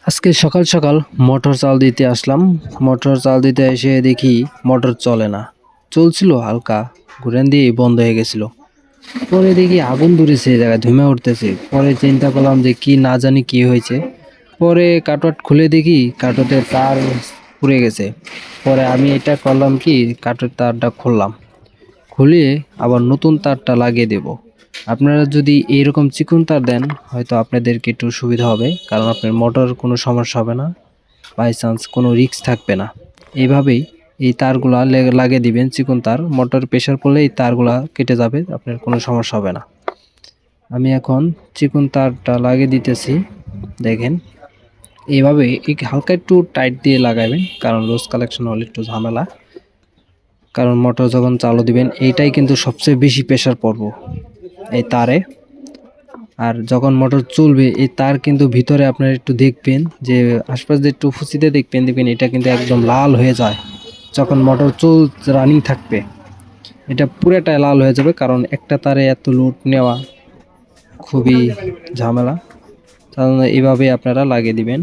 আজকে সকাল সকাল মোটর চাল দিতে আসলাম। মোটর চাল দিতে এসে দেখি মোটর চলে না। চলছিল হালকা, ঘুরান দিয়ে বন্ধ হয়ে গেছিল। পরে দেখি আগুন ধরেছে, এই জায়গায় ধুমে উঠতেছে। পরে চিন্তা করলাম যে কি না জানি কি হয়েছে। পরে কাটওয়াট খুলে দেখি কাটওয়াটের তার পুড়ে গেছে। পরে আমি এটা করলাম কি, কাঠের তারটা খুললাম, খুলে আবার নতুন তারটা লাগিয়ে দেব। আপনারা যদি এইরকম চিকন তার দেন হয়তো আপনাদেরকে একটু সুবিধা হবে, কারণ আপনার মোটর কোনো সমস্যা হবে না, বাই চান্স কোনো রিস্ক থাকবে না। এইভাবেই এই তারগুলা লাগিয়ে দিবেন, চিকন তার। মোটর প্রেসার পড়লে এই তারগুলা কেটে যাবে, আপনার কোনো সমস্যা হবে না। আমি এখন চিকন তারটা লাগিয়ে দিতেছি, দেখেন। এইভাবে হালকা একটু টাইট দিয়ে লাগাবেন, কারণ লুজ কালেকশন হলে একটু ঝামেলা। কারণ মোটর যখন চালু দিবেন এইটাই কিন্তু সবচেয়ে বেশি প্রেসার পড়বো এই তারে। আর যখন মোটর চলবে এই তার কিন্তু ভিতরে আপনারা একটু দেখবেন যে আশপাশ দিয়ে একটু ফুসিতে দেখবেন এটা কিন্তু একদম লাল হয়ে যায় যখন মোটর রানিং থাকবে। এটা পুরোটাই লাল হয়ে যাবে, কারণ একটা তারে এত লোড নেওয়া খুবই ঝামেলা। তার এইভাবে আপনারা লাগিয়ে দিবেন।